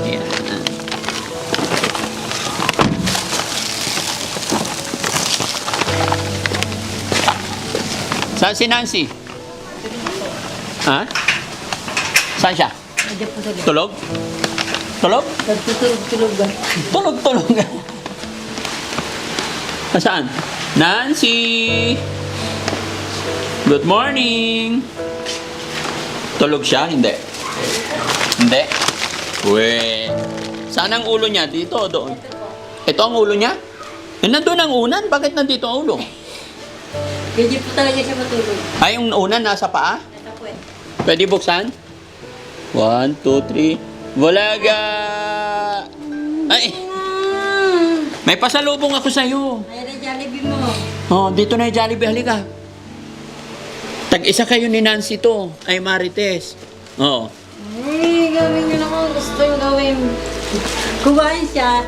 Ayan. Saan si Nancy? Ha? Saan siya? Nandiyan po sa likod. Tulog? Tulog? Nagtutulog-tulog ba? Tulog-tulog. Saan? Nancy! Good morning! Tulog siya? Hindi. Hindi? Uwe. Saan ang ulo niya? Dito o doon? Ito ang ulo niya? Eh, nandun ang unan? Bakit nandito ang ulo? Ganyan po talaga siya matulog. Ay, yung unan nasa paa? Nasa po eh. Pwede buksan? 1, 2, 3. Walaga! Ay! May pasalubong ako sa'yo. Ayan na Jollibee mo. Oh, dito na yung Jollibee. Halika. Tag-isa kayo ni Nancy to. Ay, Marites. Oh. Ay, gawin niyo na kung gusto yung gawin. Kumain siya.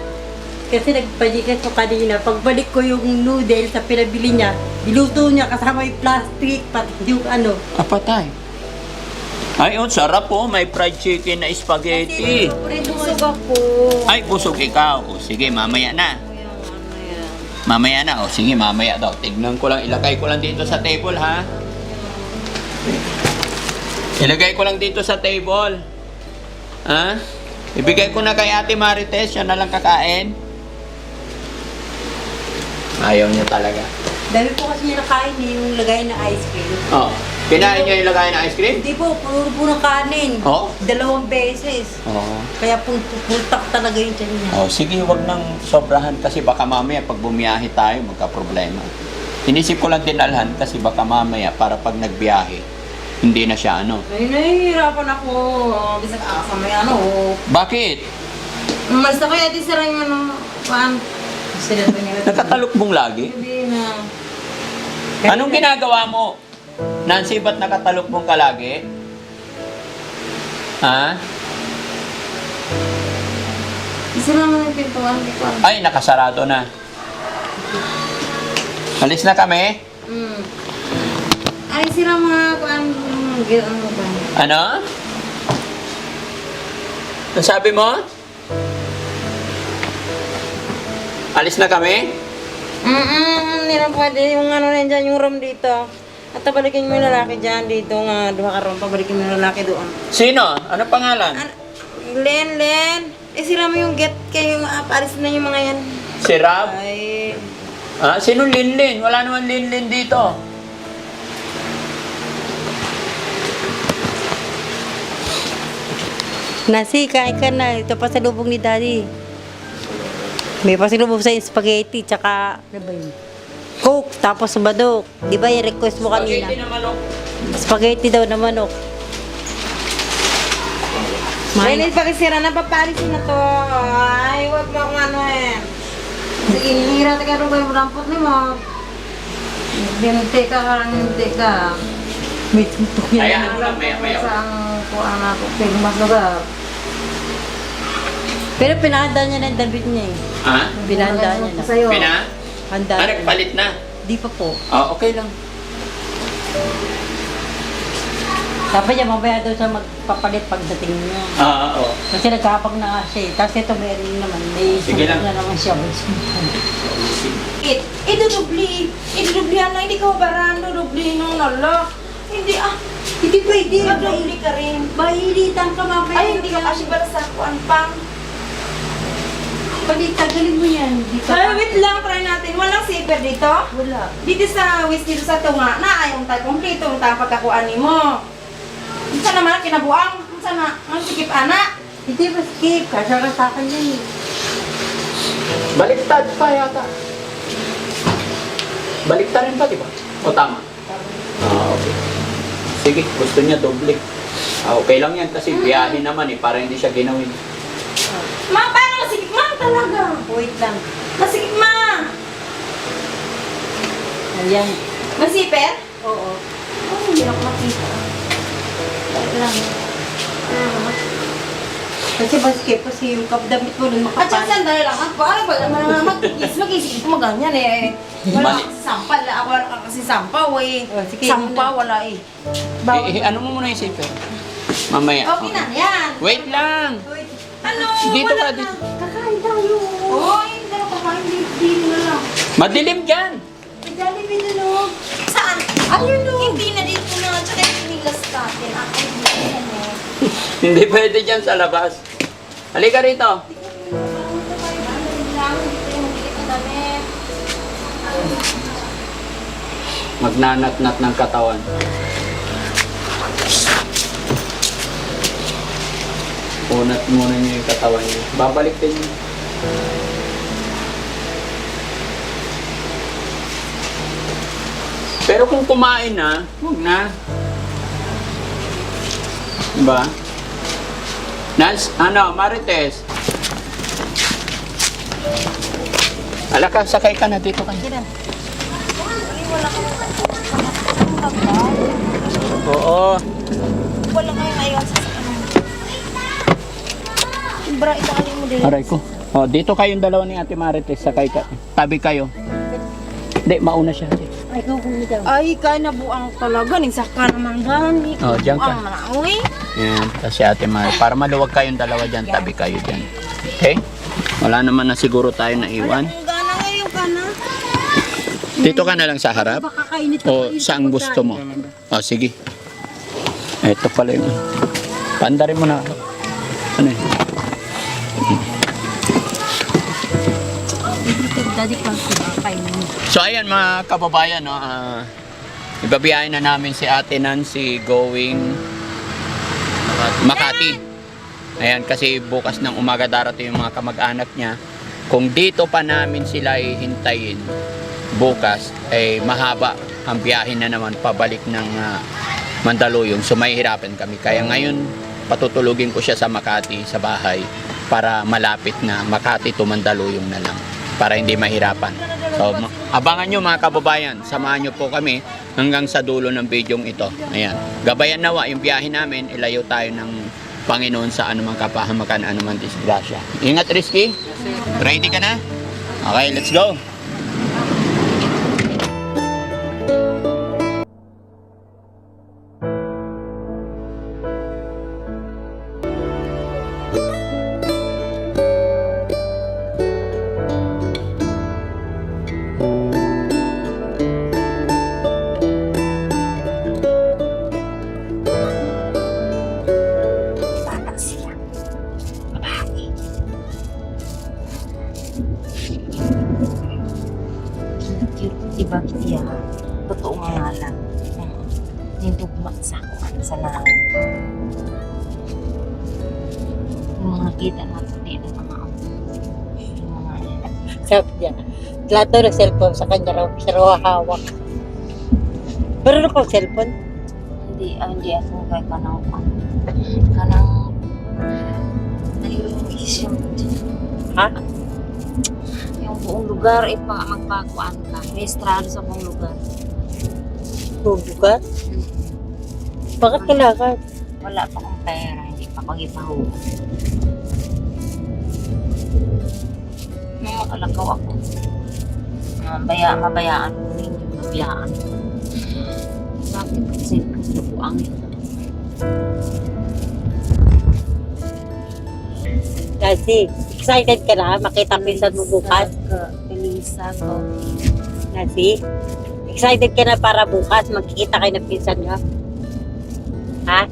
Kasi nagpalikan ko kanina. Pagbalik ko yung noodle sa pinabili niya, diluto niya kasama yung plastic, pati yung ano. Apatay. Ay, oh, sarap po. May fried chicken na spaghetti. Busog ako. Ay, busog ikaw. O, sige, mamaya na. Mamaya na. O, sige, mamaya daw. Tignan ko lang. Ilagay ko lang dito sa table, ha? Ilagay ko lang dito sa table. Ha? Ibigay ko na kay Ate Marites. Siya na lang kakain. Ayaw niya talaga. Dami po kasi niya nakain yung lagay na ice cream. Oh. Kinain niya yung lagay na ice cream? Hindi po, puro po ng kanin. Oo. 2 beses. Oo. Kaya pultak talaga yung tiyan niya. Oh, sige, wag nang sobrahan kasi baka mamaya pag bumiyahe tayo magka-problema. Inisip ko lang dinalhan kasi baka mamaya para pag nagbiyahe, hindi na siya ano. Ay, nahihirapan ako. Bisag asa may ano. Bakit? Mas na kaya di sira yung ano. Paan? Sila ba niya? Nakatalukbong lagi? Sabi na. Anong ginagawa mo? Nancy, ba't nakatalukbong ka lagi? Ha? Isa naman yung pintuan. Di ko alam. Ay, nakasarado na. Alis na kami? Ay, sila mga kuan. Ano ba? Ano? Ang sabi mo? Alis na kami? Hindi na pwede. Yung ano na dyan, yung room dito. At pabalikin mo yung lalaki dyan dito nga. Duha ka room, pabalikin mo yung lalaki doon. Sino? Ano pangalan? Len. Eh, sila mo yung get kayo. Paalis na yung mga yan. Si Rab? Ay. Ah, sino Linlin? Wala naman Linlin dito. Nasi, kain ka na. Ito pa sa lubong ni Daddy. May pasilubong sa spaghetti, tsaka, ano ba yun? Coke, tapos badok. Di ba i-request mo kanina? Spaghetti na manok. Spaghetti daw na manok. Mainit pa kasi na papalisin na to. Ay, wag mo akong ano eh. Sige, hira taga rin ba yung rampot ni mo? Binti ka karang hindi ka. May tutok yan. Hayaan mo lang, maya-maya. Sa ang kuhaan ako. Pero mas lugar. Pero pinahanda niya na yung damit niya eh. Ha? Pinahanda niya na. Pina? Handa Ah, niya. nagpalit na. Di pa po. Ah, okay lang. Sabi niya, mamaya daw siya magpapalit pagdating niya. Ah, oo. Kasi nagkapag na nga siya eh. Tapos ito meron naman. May Sige lang. na naman siya. Idudublihan lang, hindi ka mabarang dudubli nung nala. Hindi Hindi pwede. madubli ka rin. Bahilitan ka mamaya. Ay, hindi ka kasi para sa kuan pang. Pwede, tagalin mo yan. Hindi ka Ay, wait lang, try natin. Walang zipper dito? Wala. Dito sa waist dito sa tunga na ayong tayo kompleto ang tayo pagkakuan mo. Isa naman ang kinabuang. Isa na, ang sikip ana. Hindi ba skip? Kasya ka sa akin yan eh. Baliktad pa yata. Baliktad rin pa, di ba? O tama? Ah, okay. Sige, gusto niya doble. Ah, okay lang yan kasi biyahe naman eh, para hindi siya ginawin. Ma, paano masikip ma talaga? Wait lang. Masikip ma. Ayan. Masipper? Oo. Oh, hindi ako makita. Wait lang. Kasi ba skip? Kasi yung damit mo nun At saka makapal. sandali lang ako. Ano ba naman mag-isip mo ganyan eh. Wala Mali. kasi sampal. Ako wala kasi sampaw eh. Oh, sige, Sampaw wala eh. Ano mo muna yung zipper? Mamaya. Okay na yan. Wait lang. Wait. Ano? Dito Wala ka, na. dito. Kakain tayo. Oy, hindi na kakain. Hindi na lang. Madilim dyan. May Jollibee dun, oh. Saan? Ayun, oh. Hindi na dito na. Tsaka yung pinilas natin. Ay, hindi na eh. Hindi pwede dyan sa labas. Halika rito. Magnanat-nat ng katawan. Unat muna niyo yung katawan niyo. Babalik din niyo. Pero kung kumain na, huwag na. Diba? Marites. Alaka, sakay ka na dito ka na. Oo. Wala kayong naiwan sa sakanan. Bra, itakali mo din. Aray ko. Oh, dito kayong dalawa ni Ate Marites, sakay ka. Tabi kayo. Hindi, mauna siya. Ay, ikaw kung daw. Ay, kaya nabuang talaga. Ninsaka naman gani. Oh, diyan ka. Buang na, uy. Yan, kasi Ate Marites. Para maluwag kayong dalawa dyan, tabi kayo dyan. Okay? Wala naman na siguro tayo na iwan. Ang gana ngayon ka na. Dito ka na lang sa harap. Baka kainit O saan gusto mo? O sige. Ito pala yung... Pandarin mo na. Ano yun? Daddy ko kainin. So ayan mga kababayan, no, ibabiyahin na namin si Ate Nancy going Makati. Ayan, kasi bukas ng umaga darating yung mga kamag-anak niya. Kung dito pa namin sila hihintayin bukas, ay mahaba ang biyahe na naman pabalik ng Mandaluyong. So mahihirapan kami. Kaya ngayon, patutulugin ko siya sa Makati, sa bahay, para malapit na Makati to Mandaluyong na lang. Para hindi mahirapan. So, abangan nyo mga kababayan. Samahan nyo po kami hanggang sa dulo ng bidyong ito. Ayan. Gabayan nawa yung biyahe namin. Ilayo tayo ng Panginoon sa anumang kapahamakan, anumang disgrasya. Ingat, Rizky. Ready ka na? Okay, let's go. Diba, iya? Totoo nga lang. Yung tugma sa ako sa langit. Yung mga kita natin dito na mga Sabi niya, lahat daw ng cellphone sa kanya raw, siya raw hawak. Pero ano pang cellphone? hindi ako kay kanang naiinis yung Ha? yung buong lugar magpakuan ka. May estrado sa buong lugar. Bubuga? Bakit kailangan? Wala pa akong pera, hindi pa ako ipahuwa. Makalakaw ako. Mabayaan mo rin yung mabayaan. Bakit kasi nabuang ito? Kasi, excited ka na makita pinsan mo bukas? Pelisa ko. Kasi, excited ka na para bukas magkikita kayo ng pinsan nyo? Ha?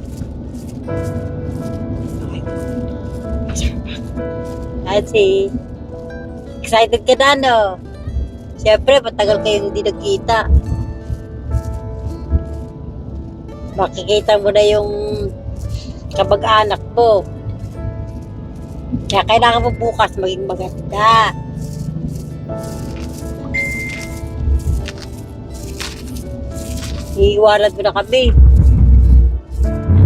Kasi, excited ka na, no? Siyempre, matagal kayong hindi nagkita. Makikita mo na yung kamag-anak mo. Kaya kailangan mo bukas maging maganda. Iiwanan mo na kami.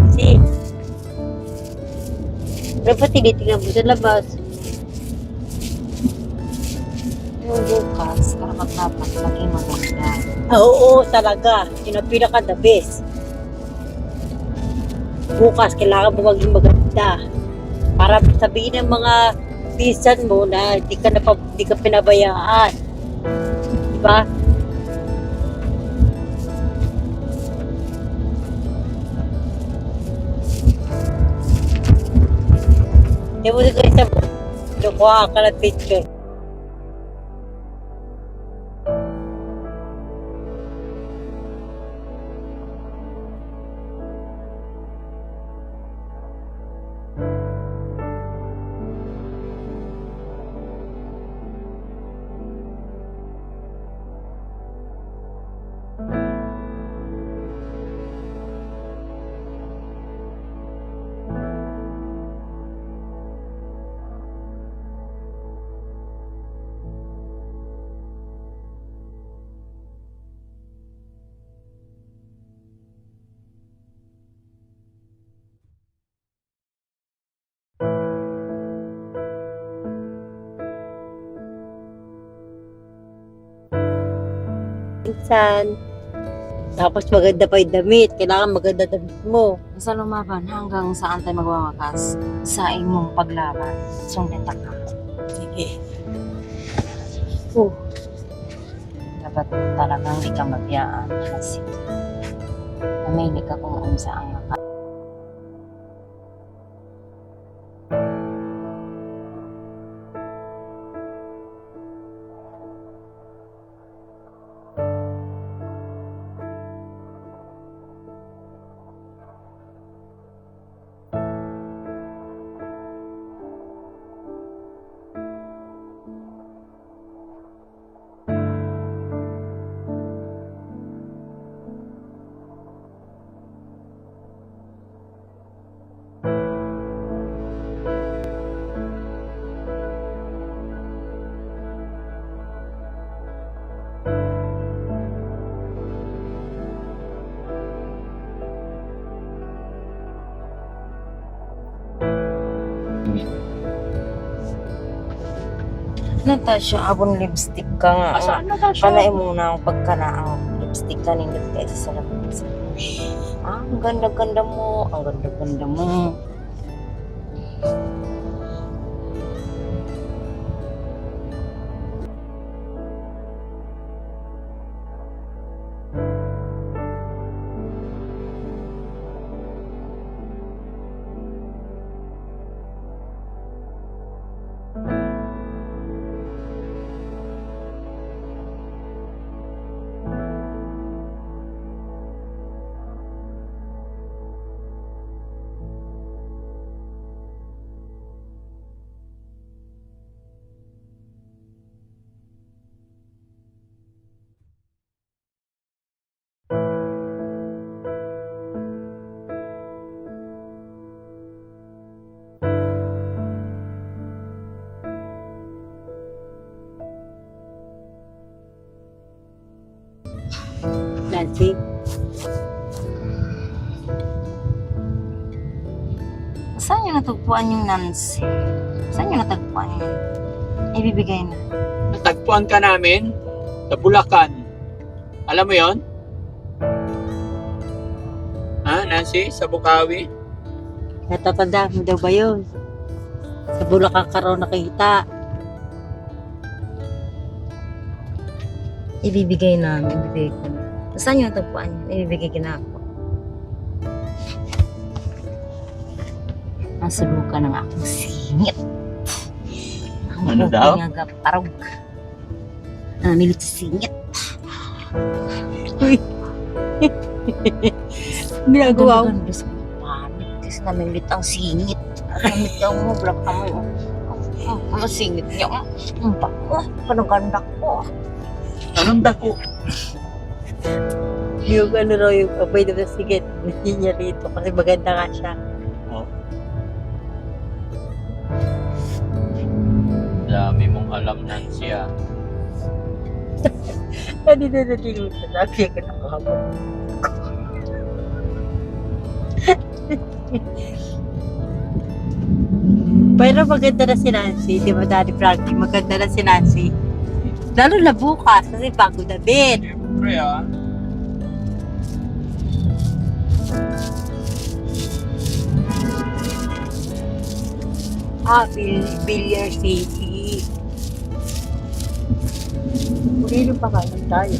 Kasi, ano pa tinitingnan mo sa labas? Yung bukas, karapat dapat maging maganda. Oo, talaga. Yun ang pinaka-the best. Bukas, kailangan mo maging maganda. Para sabihin ng mga pinsan mo na di ka pinabayaan. Diba? Hindi mo ko isa kuha ka ng picture. Minsan. Tapos maganda pa yung damit. Kailangan maganda damit mo. Sa lumaban, hanggang saan tayo magwawakas sa imong paglaban. Sundin ka. Sige. Oh, Dapat talagang di ka mabiyaan kasi namili ka kung unsa ang maka. Natasha, abon lipstick ka nga. Asaan Natasha? Panay mo na ang pagkanaang lipstick ka nindot kaysa sa labas. Ang ganda-ganda mo. Ang ganda-ganda mo. Nancy. Saan nyo natagpuan yung Nancy? Saan nyo natagpuan yun? Ibibigay na. Natagpuan ka namin sa Bulacan. Alam mo yon? Ha, Nancy? Sa Bukawi? Natatanda mo daw ba yun? Sa Bulacan ka raw nakita. Ibibigay na. Ibibigay ko na. Saan nyo natagpuan yun? Ibibigay ko na ako. Nasulukan ng akong singit. Ano daw? Nga parog. Namilit sa singit. Uy. Ginagawa mo. Ganda sa panit. Kasi namilit ang singit. Namit daw mo. Black ka mo. Ang singit niya. Ang bako. Parang ganda ko. Anong dako? Yung ano raw yung apoy na sigit. Hindi niya rito kasi maganda nga siya. Oh. Dami mong alam, Nancy, ah. Hindi na nalimutan. Sabi ko nakakabot. Pero maganda na si Nancy. Di ba, Daddy Frankie? Maganda na si Nancy. Lalo na bukas kasi bago na din. Siyempre, ah. Billiard City. Purino pa kayo tayo.